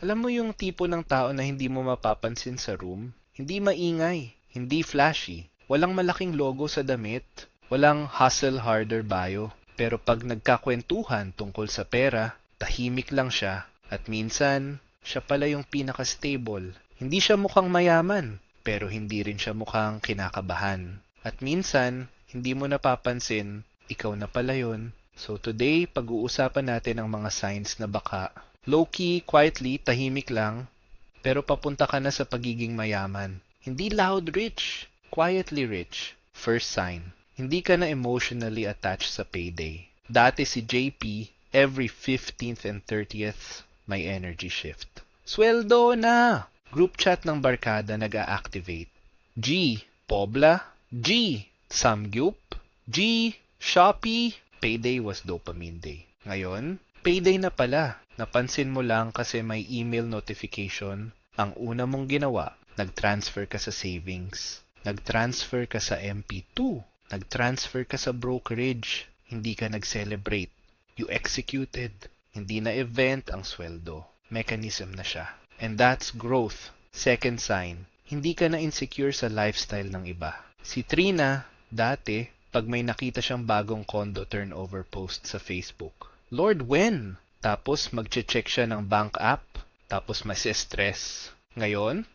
Alam mo yung tipo ng tao na hindi mo mapapansin sa room? Hindi maingay, hindi flashy, walang malaking logo sa damit, walang hustle harder bio. Pero pag nagkakwentuhan tungkol sa pera, tahimik lang siya at minsan, siya pala yung pinaka-stable. Hindi siya mukhang mayaman, pero hindi rin siya mukhang kinakabahan. At minsan, hindi mo napapansin, ikaw na pala yun. So today, pag-uusapan natin ang mga signs na baka low-key, quietly, tahimik lang, pero papunta ka na sa pagiging mayaman. Hindi loud rich, quietly rich. First sign, hindi ka na emotionally attached sa payday. Dati si JP, every 15th and 30th, may energy shift. Sweldo na! Group chat ng barkada nag-a-activate. G. Pobla. G. Samgyup. G. Shopee. Payday was dopamine day. Ngayon, payday na pala. Napansin mo lang kasi may email notification. Ang una mong ginawa, nag-transfer ka sa savings. Nag-transfer ka sa MP2. Nag-transfer ka sa brokerage. Hindi ka nag-celebrate. You executed. Hindi na event ang sweldo. Mechanism na siya. And that's growth. Second sign, hindi ka na insecure sa lifestyle ng iba. Si Trina, dati, pag may nakita siyang bagong condo turnover post sa Facebook, Lord, when? Tapos magche-check siya ng bank app, tapos stress. Ngayon,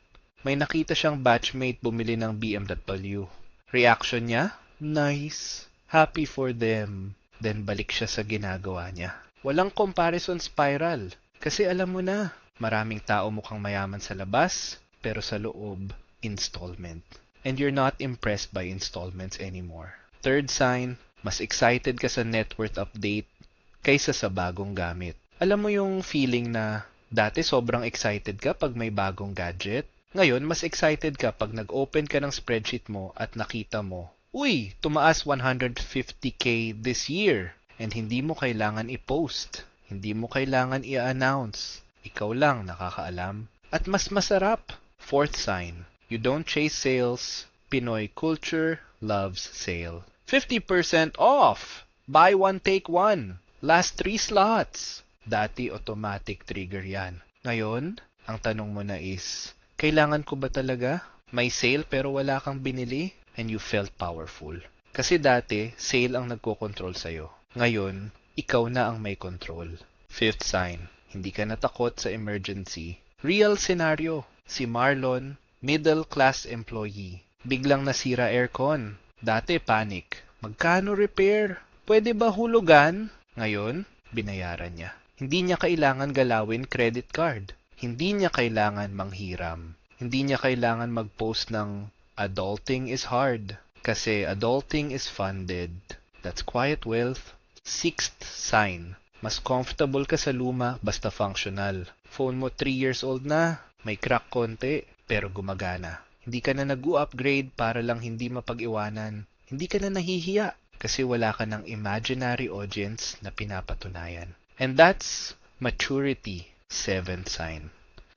may nakita siyang batchmate bumili ng BMW. Reaction niya? Nice. Happy for them. Then balik siya sa ginagawa niya. Walang comparison spiral. Kasi alam mo na, maraming tao mukhang mayaman sa labas, pero sa loob, installment. And you're not impressed by installments anymore. Third sign, mas excited ka sa net worth update kaysa sa bagong gamit. Alam mo yung feeling na dati sobrang excited ka pag may bagong gadget? Ngayon, mas excited ka pag nag-open ka ng spreadsheet mo at nakita mo, uy, tumaas 150k this year. And hindi mo kailangan i-post. Hindi mo kailangan i-announce. Ikaw lang nakakaalam. At mas masarap. Fourth sign, you don't chase sales. Pinoy culture loves sale. 50% off! Buy one, take one. Last 3 slots. Dati automatic trigger yan. Ngayon, ang tanong mo na is, kailangan ko ba talaga? May sale pero wala kang binili? And you felt powerful. Kasi dati, sale ang nagkocontrol sa'yo. Ngayon, ikaw na ang may control. Fifth sign, hindi ka natakot sa emergency. Real scenario, si Marlon, middle class employee. Biglang nasira aircon. Dati panic. Magkano repair? Pwede ba hulugan? Ngayon, binayaran niya. Hindi niya kailangan galawin credit card. Hindi niya kailangan manghiram. Hindi niya kailangan mag-post ng adulting is hard. Kasi adulting is funded. That's quiet wealth. Sixth sign, mas comfortable ka sa luma basta functional. Phone mo 3 years old na, may crack konti, pero gumagana. Hindi ka na nag-upgrade para lang hindi mapag-iwanan. Hindi ka na nahihiya kasi wala ka ng imaginary audience na pinapatunayan. And that's maturity, seventh sign.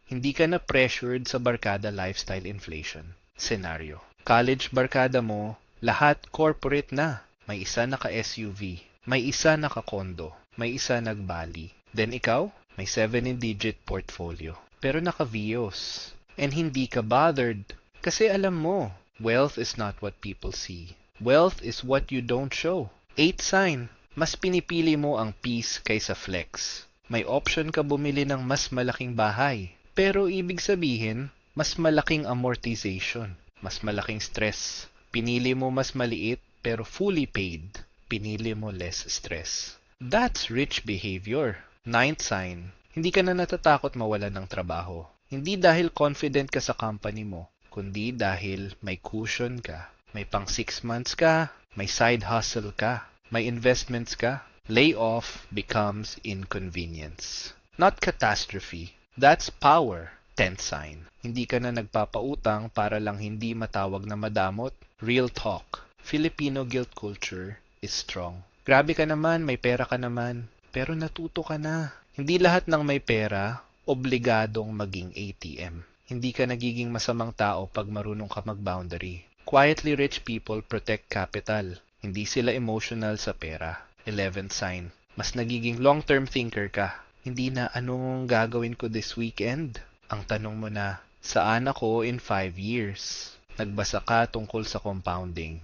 Hindi ka na pressured sa barkada lifestyle inflation. Scenario. College barkada mo, lahat corporate na. May isa naka-SUV. May isa naka-condo, may isa nag-Bali. Then ikaw, may 7-digit portfolio. Pero naka-Vios. And hindi ka bothered. Kasi alam mo, wealth is not what people see. Wealth is what you don't show. Eighth sign, mas pinipili mo ang peace kaysa flex. May option ka bumili ng mas malaking bahay. Pero ibig sabihin, mas malaking amortization. Mas malaking stress. Pinili mo mas maliit pero fully paid. Pinili mo less stress. That's rich behavior. Ninth sign, hindi ka na natatakot mawalan ng trabaho. Hindi dahil confident ka sa company mo, kundi dahil may cushion ka. May pang 6 months ka, may side hustle ka, may investments ka. Layoff becomes inconvenience. Not catastrophe. That's power. Tenth sign, hindi ka na nagpapautang para lang hindi matawag na madamot. Real talk. Filipino guilt culture is strong. Grabe ka naman, may pera ka naman, pero natuto ka na. Hindi lahat ng may pera, obligadong maging ATM. Hindi ka nagiging masamang tao pag marunong ka mag-boundary. Quietly rich people protect capital. Hindi sila emotional sa pera. 11th sign, mas nagiging long-term thinker ka. Hindi na anong gagawin ko this weekend. Ang tanong mo na, saan ako in 5 years? Nagbasa ka tungkol sa compounding.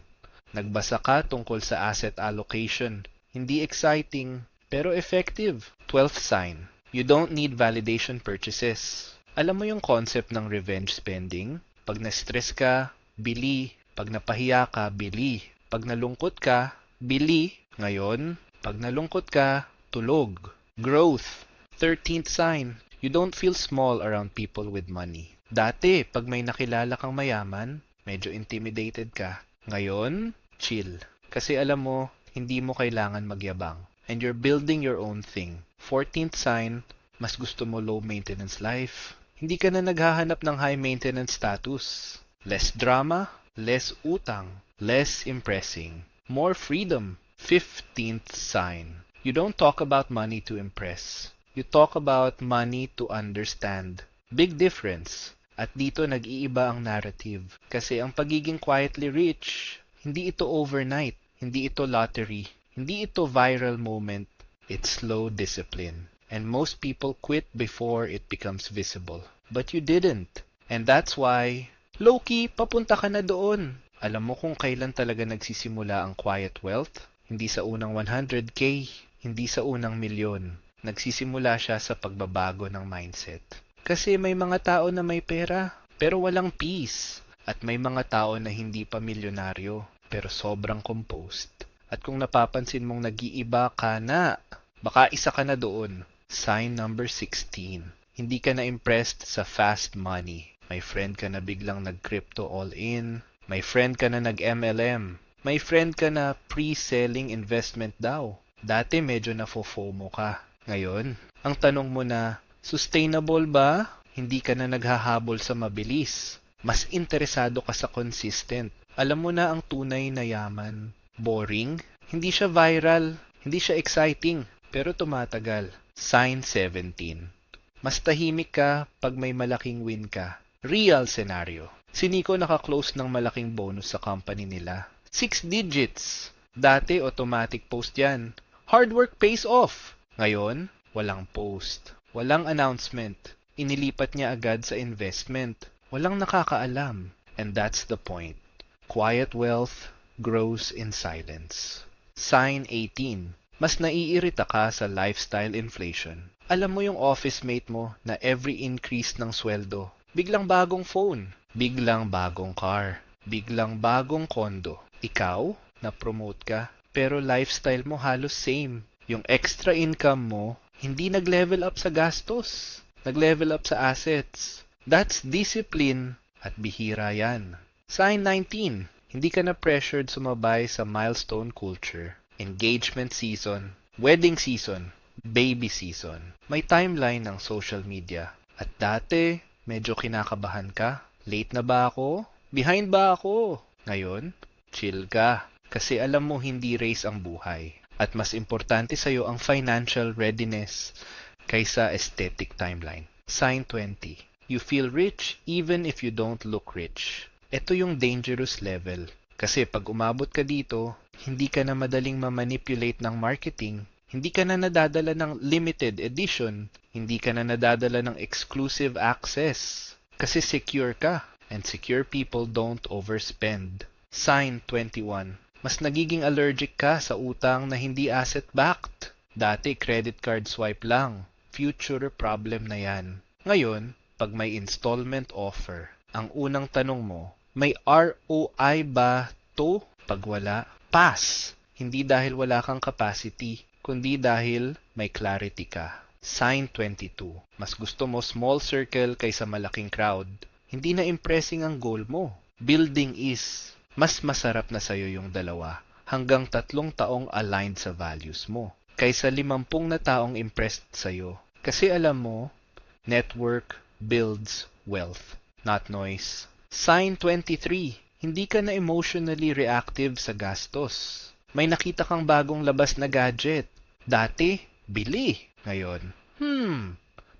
Nagbasa ka tungkol sa asset allocation. Hindi exciting, pero effective. 12th sign. You don't need validation purchases. Alam mo yung concept ng revenge spending? Pag na-stress ka, bili. Pag napahiya ka, bili. Pag nalungkot ka, bili. Ngayon, pag nalungkot ka, tulog. Growth. 13th sign. You don't feel small around people with money. Dati, pag may nakilala kang mayaman, medyo intimidated ka. Ngayon, chill. Kasi alam mo, hindi mo kailangan magyabang. And you're building your own thing. 14th sign, mas gusto mo low maintenance life. Hindi ka na naghahanap ng high maintenance status. Less drama, less utang, less impressing, more freedom. 15th sign. You don't talk about money to impress. You talk about money to understand. Big difference. At dito nag-iiba ang narrative. Kasi ang pagiging quietly rich, hindi ito overnight. Hindi ito lottery. Hindi ito viral moment. It's slow discipline. And most people quit before it becomes visible. But you didn't. And that's why, low-key, papunta ka na doon. Alam mo kung kailan talaga nagsisimula ang quiet wealth? Hindi sa unang 100K, hindi sa unang milyon. Nagsisimula siya sa pagbabago ng mindset. Kasi may mga tao na may pera, pero walang peace. At may mga tao na hindi pa milyonaryo, pero sobrang composed. At kung napapansin mong nag-iiba ka na, baka isa ka na doon. Sign number 16. Hindi ka na impressed sa fast money. May friend ka na biglang nag-crypto all-in. May friend ka na nag-MLM. May friend ka na pre-selling investment daw. Dati medyo na-FOMO ka. Ngayon, ang tanong mo na, sustainable ba? Hindi ka na naghahabol sa mabilis. Mas interesado ka sa consistent. Alam mo na ang tunay na yaman. Boring? Hindi siya viral. Hindi siya exciting. Pero tumatagal. Sign 17. Mas tahimik ka pag may malaking win ka. Real scenario. Si Nico naka-close ng malaking bonus sa company nila. 6 digits. Dati automatic post yan. Hard work pays off. Ngayon, walang post. Walang announcement. Inilipat niya agad sa investment. Walang nakakaalam. And that's the point. Quiet wealth grows in silence. Sign 18. Mas naiirita ka sa lifestyle inflation. Alam mo yung office mate mo na every increase ng sweldo, biglang bagong phone, biglang bagong car, biglang bagong kondo. Ikaw, na-promote ka, pero lifestyle mo halos same. Yung extra income mo, hindi nag-level up sa gastos. Nag-level up sa assets. That's discipline at bihira yan. Sign 19. Hindi ka na pressured sumabay sa milestone culture. Engagement season, wedding season, baby season. May timeline ng social media. At dati, medyo kinakabahan ka. Late na ba ako? Behind ba ako? Ngayon, chill ka. Kasi alam mo hindi race ang buhay. At mas importante sa'yo ang financial readiness kaysa aesthetic timeline. Sign 20. You feel rich even if you don't look rich. Ito yung dangerous level. Kasi pag umabot ka dito, hindi ka na madaling ma-manipulate ng marketing. Hindi ka na nadadala ng limited edition. Hindi ka na nadadala ng exclusive access. Kasi secure ka. And secure people don't overspend. Sign 21. Mas nagiging allergic ka sa utang na hindi asset-backed. Dati credit card swipe lang. Future problem na yan. Ngayon, pag may installment offer, ang unang tanong mo, may ROI ba to? Pag wala, pass. Hindi dahil wala kang capacity, kundi dahil may clarity ka. Sign 22. Mas gusto mo small circle kaysa malaking crowd. Hindi na impressing ang goal mo. Building is. Mas masarap na sa'yo yung dalawa hanggang 3 taong aligned sa values mo kaysa 50 na taong impressed sa'yo. Kasi alam mo, network builds wealth, not noise. Sign 23. Hindi ka na emotionally reactive sa gastos. May nakita kang bagong labas na gadget. Dati, bili. Ngayon,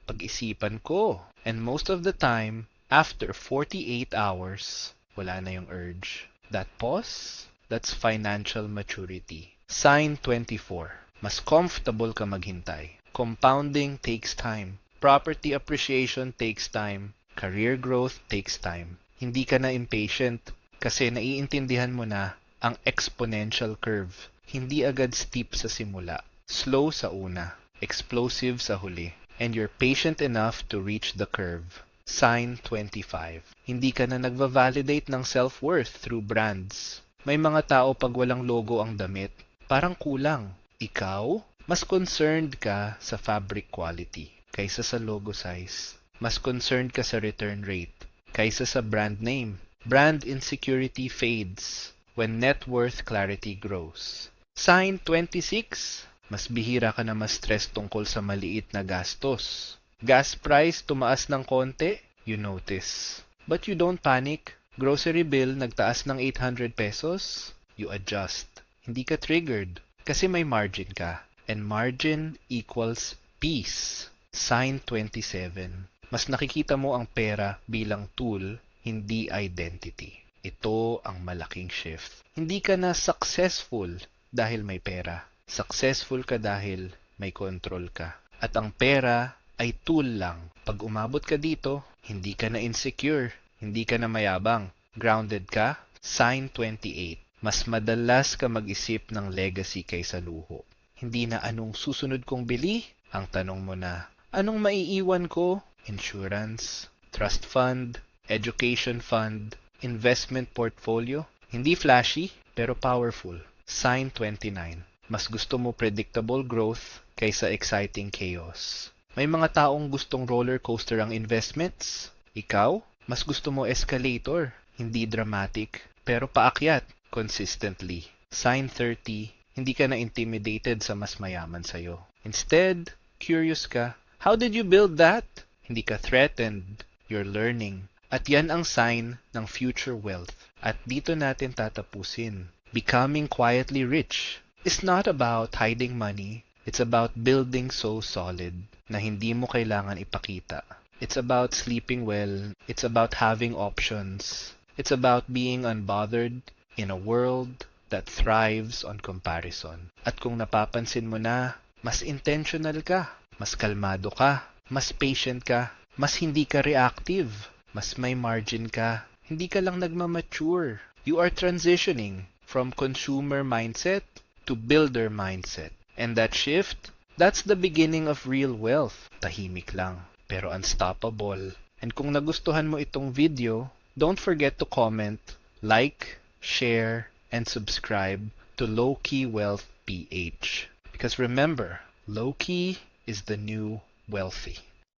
pag-isipan ko. And most of the time, after 48 hours, wala na yung urge. That pause, that's financial maturity. Sign 24. Mas comfortable ka maghintay. Compounding takes time. Property appreciation takes time. Career growth takes time. Hindi ka na impatient kasi naiintindihan mo na ang exponential curve. Hindi agad steep sa simula. Slow sa una. Explosive sa huli. And you're patient enough to reach the curve. Sign 25. Hindi ka na nagva-validate ng self-worth through brands. May mga tao pag walang logo ang damit, parang kulang. Ikaw, mas concerned ka sa fabric quality kaysa sa logo size. Mas concerned ka sa return rate kaysa sa brand name. Brand insecurity fades when net worth clarity grows. Sign 26. Mas bihira ka na ma-stress tungkol sa maliit na gastos. Gas price tumaas ng konti, you notice. But you don't panic. Grocery bill nagtaas ng 800 pesos, you adjust. Hindi ka triggered kasi may margin ka. And margin equals peace. Sign 27. Mas nakikita mo ang pera bilang tool, hindi identity. Ito ang malaking shift. Hindi ka na successful dahil may pera. Successful ka dahil may control ka. At ang pera ay tool lang. Pag umabot ka dito, hindi ka na insecure. Hindi ka na mayabang. Grounded ka. Sign 28. Mas madalas ka mag-isip ng legacy kaysa luho. Hindi na anong susunod kong bili. Ang tanong mo na, anong maiiwan ko? Insurance, trust fund, education fund, investment portfolio. Hindi flashy, pero powerful. Sign 29. Mas gusto mo predictable growth kaysa exciting chaos. May mga taong gustong roller coaster ang investments. Ikaw, mas gusto mo escalator, hindi dramatic, pero paakyat consistently. Sign 30. Hindi ka na intimidated sa mas mayaman sa'yo. Instead, curious ka. How did you build that? Hindi ka threatened. You're learning. At yan ang sign ng future wealth. At dito natin tatapusin. Becoming quietly rich is not about hiding money. It's about building so solid na hindi mo kailangan ipakita. It's about sleeping well. It's about having options. It's about being unbothered in a world that thrives on comparison. At kung napapansin mo na, mas intentional ka, mas kalmado ka, mas patient ka, mas hindi ka reactive, mas may margin ka, hindi ka lang nagmamature. You are transitioning from consumer mindset to builder mindset. And that shift, that's the beginning of real wealth. Tahimik lang, pero unstoppable. And kung nagustuhan mo itong video, don't forget to comment, like, share, and subscribe to Low Key Wealth PH. Because remember, low key is the new wealthy.